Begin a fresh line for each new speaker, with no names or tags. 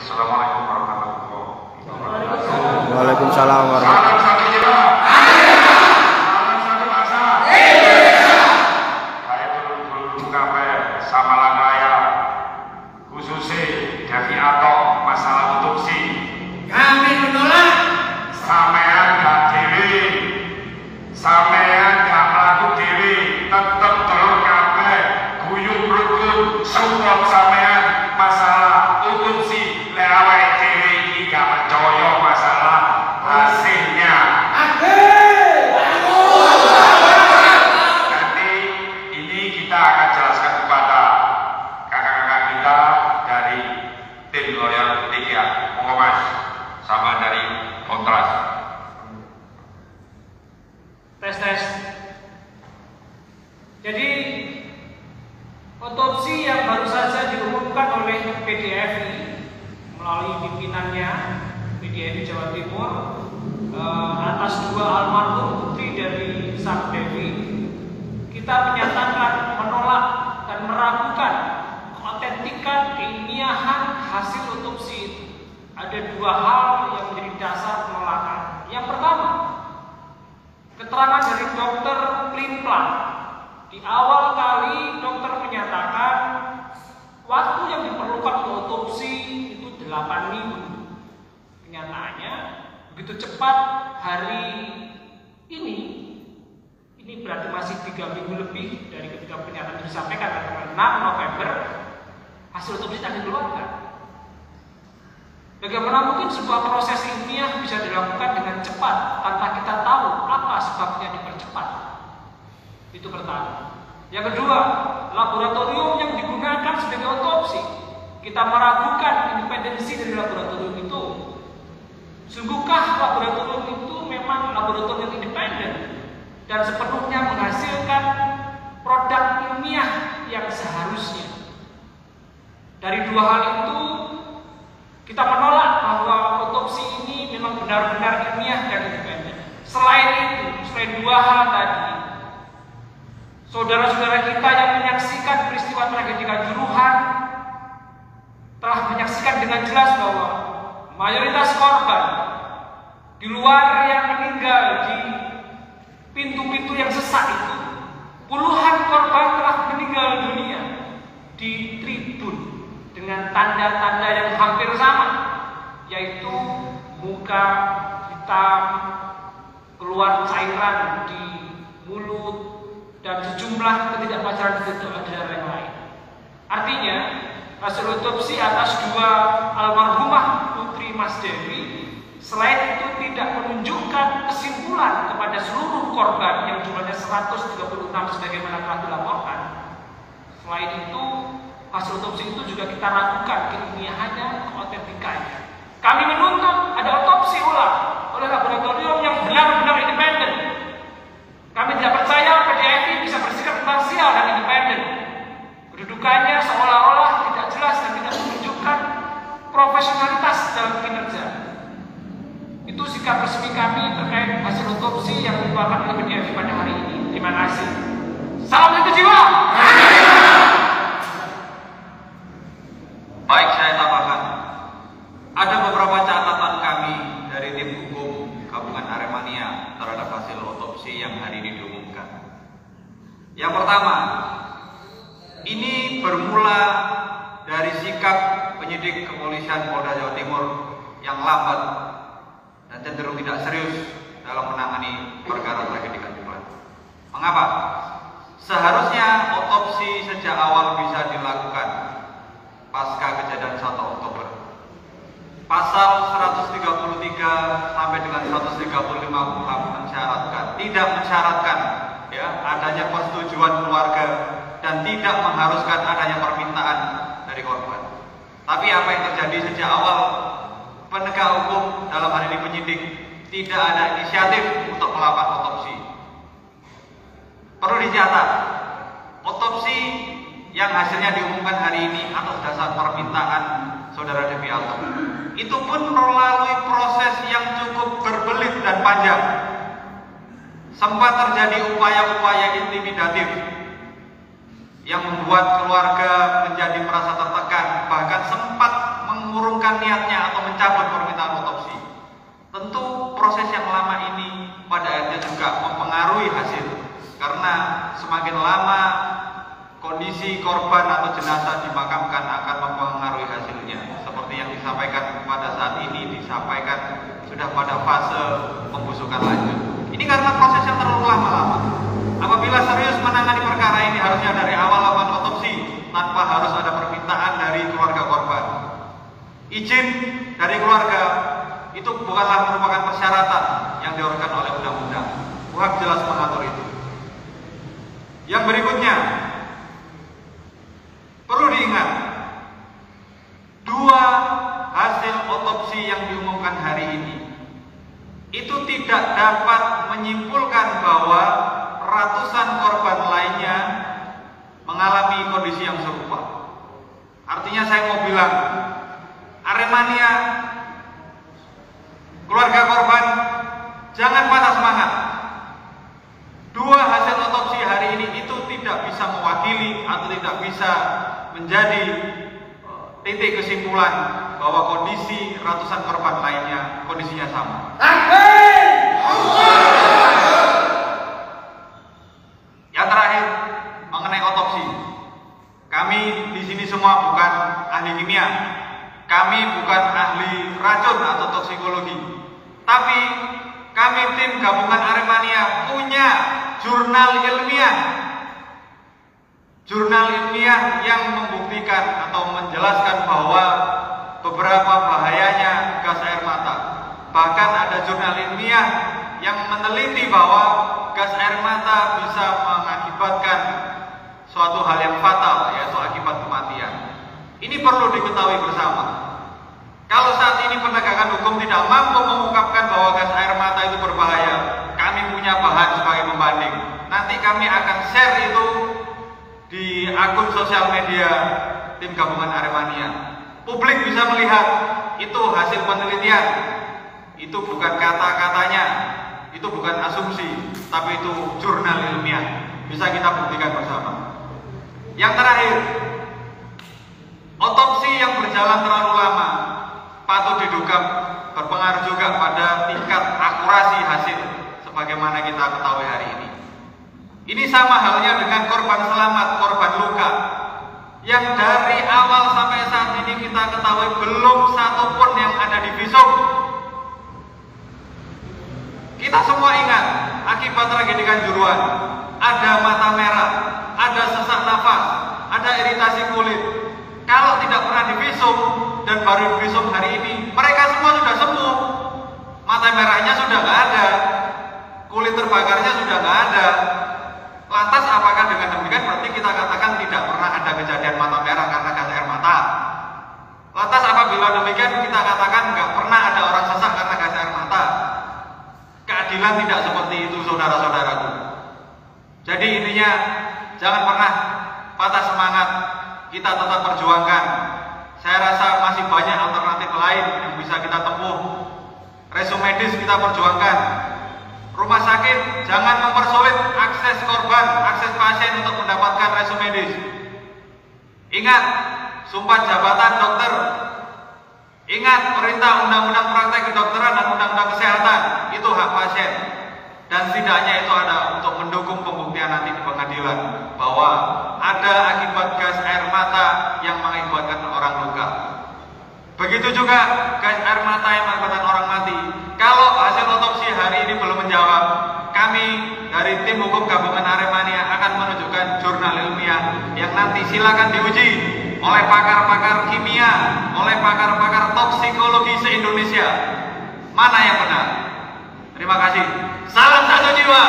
Assalamualaikum warahmatullahi wabarakatuh.
Waalaikumsalam warahmatullahi
Salam satu jiwa. Salam satu bangsa. Saya turun kafe sama Langkaya, khususnya Devi Atok masalah otopsi.
Kami menolak.
Sampean gak dewi, sampean gak melaku dewi, tetep telur kafe, guyub rukun, support sampean masalah otopsi. Lewat dewi ini gak percaya masalah hasilnya. Nanti ini kita akan jelaskan kepada kakak-kakak kita dari tim lawyer 3. Monggo Mas, sama dari Kontras.
Tes. Jadi otopsi yang baru saja diumumkan oleh PDFI melalui pimpinannya PDFI Jawa Timur atas 2 almarhum putri dari Sang Devi, kita menyatakan menolak dan meragukan keotentikan keilmiahan hasil otopsi itu. Ada 2 hal yang menjadi dasar penolakan. Yang pertama, keterangan dari dokter Plimplan. Di awal kali dokter menyatakan waktu yang diperlukan untuk otopsi itu 8 minggu. Kenyataannya begitu cepat hari ini berarti masih 3 minggu lebih dari ketika pernyataan itu disampaikan tanggal 6 November, hasil otopsi tidak dikeluarkan. Bagaimana mungkin sebuah proses ilmiah bisa dilakukan dengan cepat tanpa kita tahu apa sebabnya dipercepat? Itu pertama. Yang kedua, laboratorium yang digunakan sebagai otopsi, kita meragukan independensi dari laboratorium itu. Sungguhkah laboratorium itu memang laboratorium yang independen dan sepenuhnya menghasilkan produk ilmiah yang seharusnya? Dari 2 hal itu, kita menolak bahwa otopsi ini memang benar-benar ilmiah dan independen. Selain itu, selain 2 hal tadi, saudara-saudara kita yang menyaksikan peristiwa tragedi Kanjuruhan telah menyaksikan dengan jelas bahwa mayoritas korban di luar yang meninggal di pintu-pintu yang sesak itu, puluhan korban telah meninggal dunia di tribun dengan tanda-tanda yang hampir sama, yaitu muka hitam, keluar cairan di mulut, dan sejumlah ketidakwajaran bentuk darah yang lain. Artinya, hasil otopsi atas 2 almarhumah putri Mas Devi selain itu tidak menunjukkan kesimpulan kepada seluruh korban yang jumlahnya 136 sebagaimana telah dilaporkan. Selain itu, hasil otopsi itu juga kita ragukan keilmiahannya, keotentikannya. Kami menuntut ada otopsi ulang oleh laboratorium yang benar-benar independen. Kami tidak percaya PDFI bisa bersikap imparsial dan independen. Kedudukannya seolah-olah tidak jelas dan tidak menunjukkan profesionalitas dalam kinerja. Itu sikap resmi kami terkait hasil otopsi yang dikeluarkan oleh PDFI pada hari ini. Terima kasih. Salam satu jiwa.
Baik, saya tambahkan. Ada beberapa catatan kami dari tim hukum Gabungan Aremania terhadap hasil otopsi yang hari ini diumumkan. Yang pertama, ini bermula dari sikap penyidik kepolisian Polda Jawa Timur yang lambat dan cenderung tidak serius dalam menangani perkara tragedi Kanjuruhan. Mengapa? Seharusnya otopsi sejak awal bisa dilakukan pasca kejadian 1 Oktober. Pasal 133 sampai dengan 135 KUHP tidak mensyaratkan ya adanya persetujuan keluarga dan tidak mengharuskan adanya permintaan dari korban. Tapi apa yang terjadi sejak awal, penegak hukum dalam hal ini penyidik tidak ada inisiatif untuk melakukan otopsi. Perlu dicatat, otopsi yang hasilnya diumumkan hari ini atas dasar permintaan saudara Devi Atok itu pun melalui proses yang cukup berbelit dan panjang. Sempat terjadi upaya-upaya intimidatif yang membuat keluarga menjadi merasa tertekan, bahkan sempat mengurungkan membatalkan niatnya atau mencabut permintaan otopsi. Tentu proses yang lama ini pada akhirnya juga mempengaruhi hasil, karena semakin lama kondisi korban atau jenazah dimakamkan akan mempengaruhi hasilnya. Seperti yang disampaikan pada saat ini, disampaikan sudah pada fase pembusukan lanjut. Ini karena proses yang terlalu lama-lama. Apabila serius menangani perkara ini, harusnya dari awal lakukan otopsi tanpa harus ada permintaan dari keluarga korban. Izin dari keluarga itu bukanlah merupakan persyaratan yang diurutkan oleh undang-undang. UHAK jelas mengatur itu. Yang berikutnya, perlu diingat, dua hasil otopsi yang diumumkan hari ini itu tidak dapat menyimpulkan bahwa ratusan korban lainnya mengalami kondisi yang serupa. Artinya saya mau bilang, Aremania, keluarga korban, jangan patah semangat. Dua hasil otopsi hari ini itu tidak bisa mewakili atau tidak bisa menjadi titik kesimpulan bahwa kondisi ratusan korban lainnya kondisinya sama. Yang terakhir, mengenai otopsi, kami di sini semua bukan ahli kimia, kami bukan ahli racun atau toksikologi, tapi kami tim gabungan Aremania punya jurnal ilmiah yang membuktikan atau menjelaskan bahwa beberapa bahayanya gas air mata. Bahkan ada jurnal ilmiah yang meneliti bahwa gas air mata bisa mengakibatkan suatu hal yang fatal, yaitu akibat kematian. Ini perlu diketahui bersama. Kalau saat ini penegakan hukum tidak mampu mengungkapkan bahwa gas air mata itu berbahaya, kami punya bahan sebagai pembanding. Nanti kami akan share itu di akun sosial media tim gabungan Aremania. Publik bisa melihat itu hasil penelitian, itu bukan kata-katanya, itu bukan asumsi, tapi itu jurnal ilmiah. Bisa kita buktikan bersama. Yang terakhir, otopsi yang berjalan terlalu lama patut diduga berpengaruh juga pada tingkat akurasi hasil sebagaimana kita ketahui hari ini. Ini sama halnya dengan korban selamat, korban luka, yang dari awal sampai saat ini kita ketahui belum satu pun yang ada di visum. Kita semua ingat akibat tragedi Kanjuruhan, ada mata merah, ada sesak nafas, ada iritasi kulit. Kalau tidak pernah divisum dan baru divisum hari ini, mereka semua sudah sembuh. Mata merahnya sudah nggak ada, kulit terbakarnya sudah nggak ada. Lantas apakah dengan demikian berarti kita katakan tidak pernah ada kejadian mata merah karena gas air mata? Lantas apabila demikian kita katakan nggak pernah ada orang sesak karena gas air mata? Keadilan tidak seperti itu, saudara-saudaraku. Jadi intinya jangan pernah patah semangat, kita tetap perjuangkan. Saya rasa masih banyak alternatif lain yang bisa kita tempuh. Resum medis kita perjuangkan. Rumah sakit jangan mempersulit akses korban, akses pasien untuk mendapatkan resum medis. Ingat sumpah jabatan dokter. Ingat perintah undang-undang praktek kedokteran dan undang-undang kesehatan, itu hak pasien. Dan setidaknya itu ada untuk mendukung pembuktian nanti di pengadilan bahwa ada akibat gas air mata yang mengakibatkan orang luka. Begitu juga gas air mata yang mengakibatkan orang mati. Kalau hasil otopsi hari ini belum menjawab, kami dari tim hukum gabungan Aremania akan menunjukkan jurnal ilmiah yang nanti silakan diuji oleh pakar-pakar kimia, oleh pakar-pakar toksikologi se-Indonesia. Mana yang benar? Terima kasih. Salam satu jiwa.